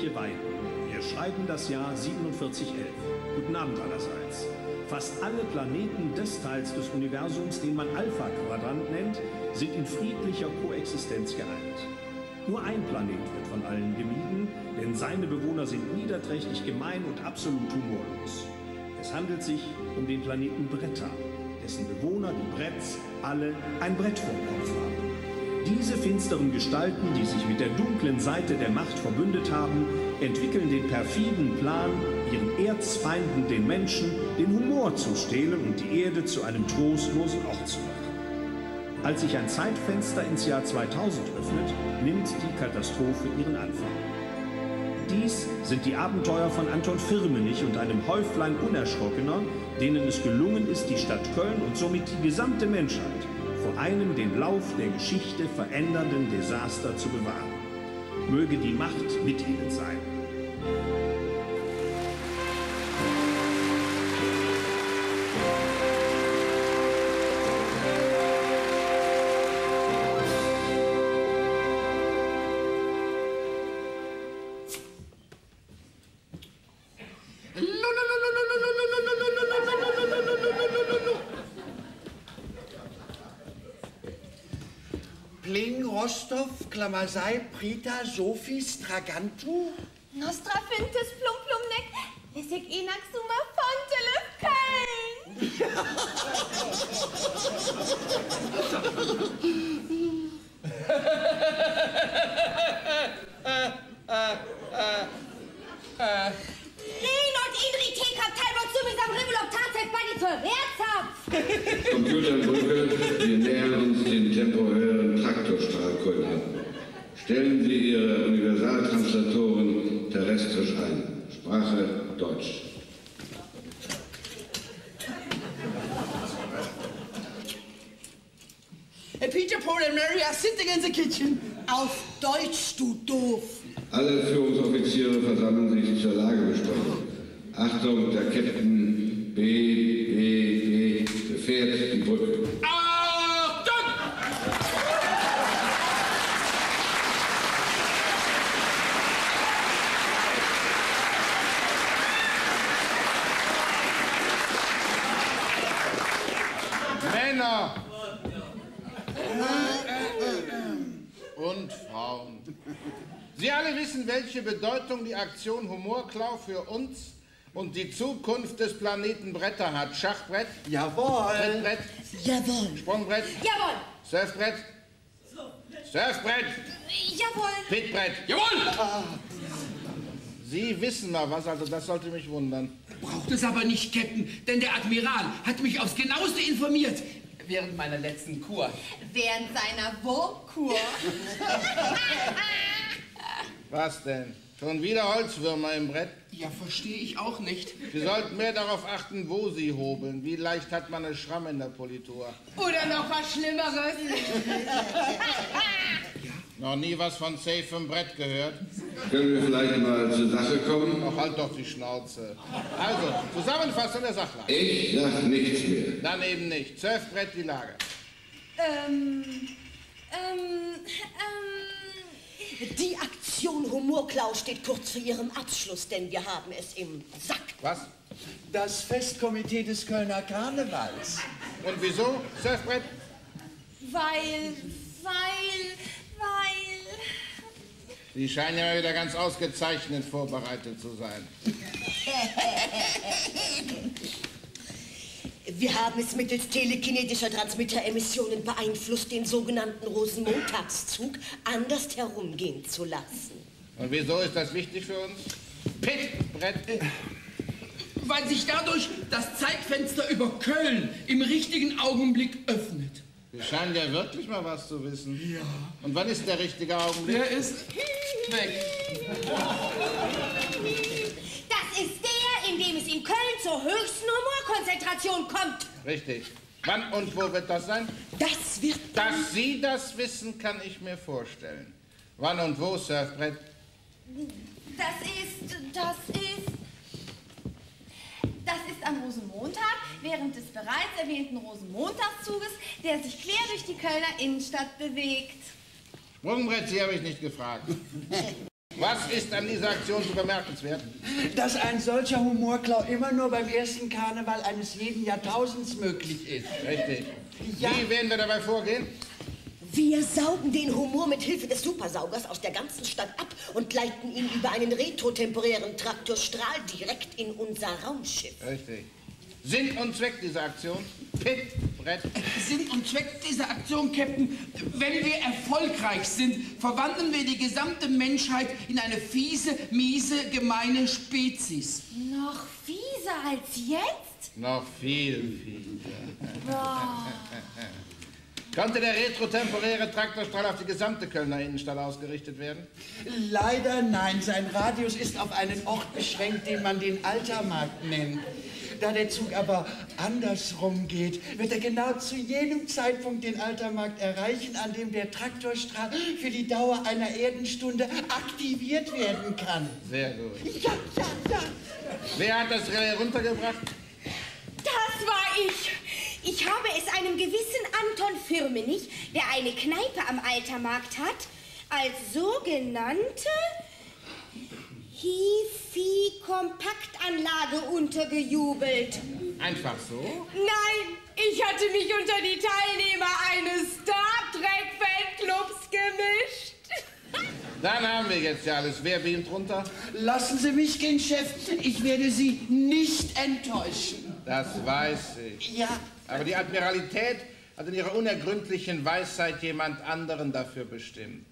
Kirche Weiden. Wir schreiben das Jahr 4711. Guten Abend allerseits. Fast alle Planeten des Teils des Universums, den man Alpha-Quadrant nennt, sind in friedlicher Koexistenz geeint. Nur ein Planet wird von allen gemieden, denn seine Bewohner sind niederträchtig, gemein und absolut humorlos. Es handelt sich um den Planeten Bretta, dessen Bewohner, die Bretts, alle ein Brett vorm Kopf haben. Diese finsteren Gestalten, die sich mit der dunklen Seite der Macht verbündet haben, entwickeln den perfiden Plan, ihren Erzfeinden, den Menschen, den Humor zu stehlen und die Erde zu einem trostlosen Ort zu machen. Als sich ein Zeitfenster ins Jahr 2000 öffnet, nimmt die Katastrophe ihren Anfang. Dies sind die Abenteuer von Anton Firmenich und einem Häuflein Unerschrockener, denen es gelungen ist, die Stadt Köln und somit die gesamte Menschheit vor einem den Lauf der Geschichte verändernden Desaster zu bewahren. Möge die Macht mit ihnen sein. Pling, Rostov, Klamasei, Prita, Sophie, Stragantu? Nostra Fintes, Plum, Plumneck, Lessig, Enak, Suma, Reinhold, Idri, Teekap, Talbot, Sumisam, Rivelop, Tarzek, Badizol, Herzhapf! Computerbrücke, wir nähern uns dem temporären Traktorstrahlkeulen an. Stellen Sie Ihre Universaltranslatoren terrestrisch ein. Sprache Deutsch. Peter, Paul and Mary are sitting in the kitchen. Auf Deutsch, du doof. Alle Führungsoffiziere versammeln sich zur Lagebesprechung. Achtung, der Captain B befährt die Brücke. Achtung! Männer und Frauen. Sie alle wissen, welche Bedeutung die Aktion Humorklau für uns und die Zukunft des Planeten Bretter hat. Schachbrett? Jawohl. Trittbrett? Jawohl. Sprungbrett? Jawohl! Surfbrett? Surfbrett? Jawohl! Pitbrett? Jawohl! Sie wissen mal was, also das sollte mich wundern. Braucht es aber nicht, Captain, denn der Admiral hat mich aufs Genaueste informiert. Während meiner letzten Kur. Während seiner Wurmkur. Was denn? Schon wieder Holzwürmer im Brett? Ja, verstehe ich auch nicht. Sie sollten mehr darauf achten, wo Sie hobeln. Wie leicht hat man eine Schramme in der Politur? Oder noch was Schlimmeres. Noch nie was von safem Brett gehört? Können wir vielleicht mal zur Sache kommen? Ach, halt doch die Schnauze. Also, Zusammenfassung der Sachlage. Ich sag nichts mehr. Dann eben nicht. Surfbrett die Lage. Die Aktion Humorklau steht kurz vor ihrem Abschluss, denn wir haben es im Sack. Was? Das Festkomitee des Kölner Karnevals. Und wieso? Surfbrett? Weil. Sie scheinen ja wieder ganz ausgezeichnet vorbereitet zu sein. Wir haben es mittels telekinetischer Transmitteremissionen beeinflusst, den sogenannten Rosenmontagszug anders herumgehen zu lassen. Und wieso ist das wichtig für uns? Pitbrett? Weil sich dadurch das Zeitfenster über Köln im richtigen Augenblick öffnet. Sie scheinen ja wirklich mal was zu wissen. Ja. Und wann ist der richtige Augenblick? Der ist weg. Das ist der, in dem es in Köln zur höchsten Humorkonzentration kommt. Richtig. Wann und wo wird das sein? Das wird... Dass Sie das wissen, kann ich mir vorstellen. Wann und wo, Surfbrett? Das ist am Rosenmontag, während des bereits erwähnten Rosenmontagszuges, der sich quer durch die Kölner Innenstadt bewegt. Sprungbrett, Sie habe ich nicht gefragt. Was ist an dieser Aktion so bemerkenswert? Dass ein solcher Humorklau immer nur beim ersten Karneval eines jeden Jahrtausends möglich ist. Richtig. Ja. Wie werden wir dabei vorgehen? Wir saugen den Humor mit Hilfe des Supersaugers aus der ganzen Stadt ab und leiten ihn über einen retrotemporären Traktorstrahl direkt in unser Raumschiff. Richtig. Sinn und Zweck dieser Aktion? Pit, Brett. Sinn und Zweck dieser Aktion, Captain, wenn wir erfolgreich sind, verwandeln wir die gesamte Menschheit in eine fiese, miese, gemeine Spezies. Noch fieser als jetzt? Noch viel fieser. Konnte der retrotemporäre Traktorstrahl auf die gesamte Kölner Innenstadt ausgerichtet werden? Leider nein. Sein Radius ist auf einen Ort beschränkt, den man den Altermarkt nennt. Da der Zug aber andersrum geht, wird er genau zu jenem Zeitpunkt den Altermarkt erreichen, an dem der Traktorstrahl für die Dauer einer Erdenstunde aktiviert werden kann. Sehr gut. Ja. Wer hat das Relais runtergebracht? Das war ich. Ich habe es einem gewissen Anton Firmenich, der eine Kneipe am Altermarkt hat, als sogenannte Hi-Fi-Kompaktanlage untergejubelt. Einfach so? Nein, ich hatte mich unter die Teilnehmer eines Star Trek Fanclubs gemischt. Dann haben wir jetzt ja alles. Wer beamt runter? Lassen Sie mich gehen, Chef. Ich werde Sie nicht enttäuschen. Das weiß ich. Ja. Aber die Admiralität hat in ihrer unergründlichen Weisheit jemand anderen dafür bestimmt.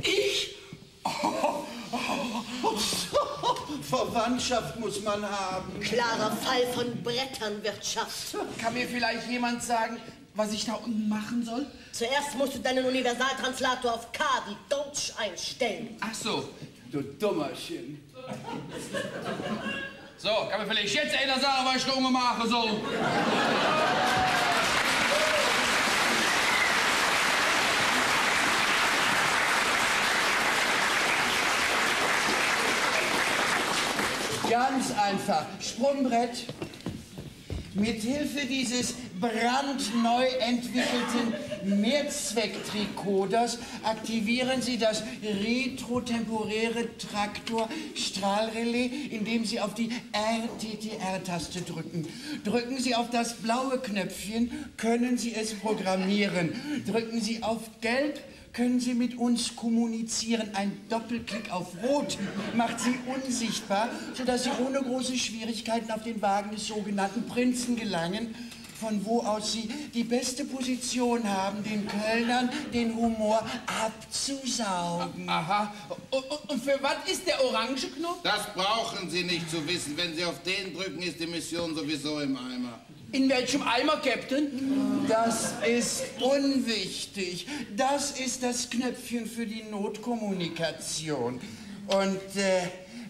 Ich? Verwandtschaft muss man haben. Klarer Fall von Bretternwirtschaft. Kann mir vielleicht jemand sagen, was ich da unten machen soll? Zuerst musst du deinen Universaltranslator auf K wie Deutsch einstellen. Ach so, du Dummerchen. So, kann mir vielleicht jetzt einer sagen, was ich da unten machen soll? Ganz einfach. Sprungbrett. Mithilfe dieses brandneu entwickelten Mehrzwecktricoders aktivieren Sie das retrotemporäre Traktor-Strahlrelais, indem Sie auf die RTTR-Taste drücken. Drücken Sie auf das blaue Knöpfchen, können Sie es programmieren. Drücken Sie auf Gelb, können Sie mit uns kommunizieren. Ein Doppelklick auf Rot macht Sie unsichtbar, sodass Sie ohne große Schwierigkeiten auf den Wagen des sogenannten Prinzen gelangen, von wo aus Sie die beste Position haben, den Kölnern den Humor abzusaugen. Aha. Und für was ist der orange Knopf? Das brauchen Sie nicht zu wissen. Wenn Sie auf den drücken, ist die Mission sowieso im Eimer. In welchem Eimer, Captain? Das ist unwichtig. Das ist das Knöpfchen für die Notkommunikation. Und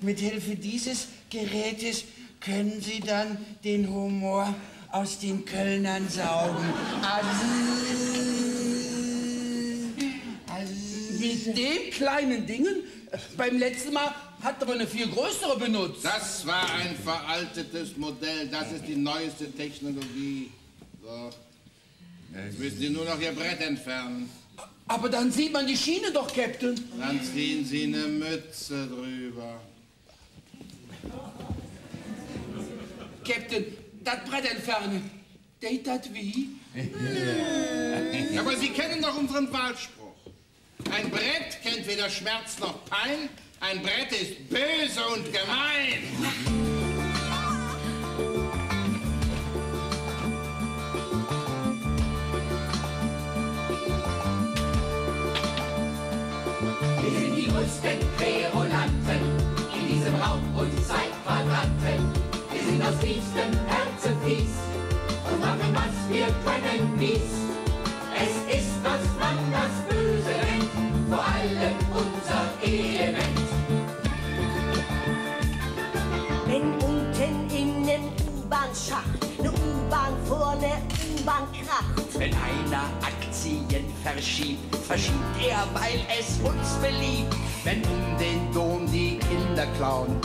mit Hilfe dieses Gerätes können Sie dann den Humor aus den Kölnern saugen. Mit dem kleinen Dingen? Beim letzten Mal hat aber eine viel größere benutzt. Das war ein veraltetes Modell. Das ist die neueste Technologie. So. Jetzt müssen Sie nur noch Ihr Brett entfernen. Aber dann sieht man die Schiene doch, Captain. Dann ziehen Sie eine Mütze drüber. Captain, das Brett entfernen. Geht das wie? Aber Sie kennen doch unseren Wahlspruch. Ein Brett kennt weder Schmerz noch Pein. Ein Brett ist böse und gemein. Wir sind die größten Querulanten in diesem Raum- und Zeitquadranten. Wir sind aus tiefstem Herzen fies und machen, was wir können, mies. Es ist, was man das Böse nennt, vor allem unser Element. Wenn unten in nem U-Bahn-Schacht ne U-Bahn vor ne U-Bahn kracht. Wenn einer Aktien verschiebt, verschiebt er, weil es uns beliebt. Wenn um den Dom die Kinder klauen.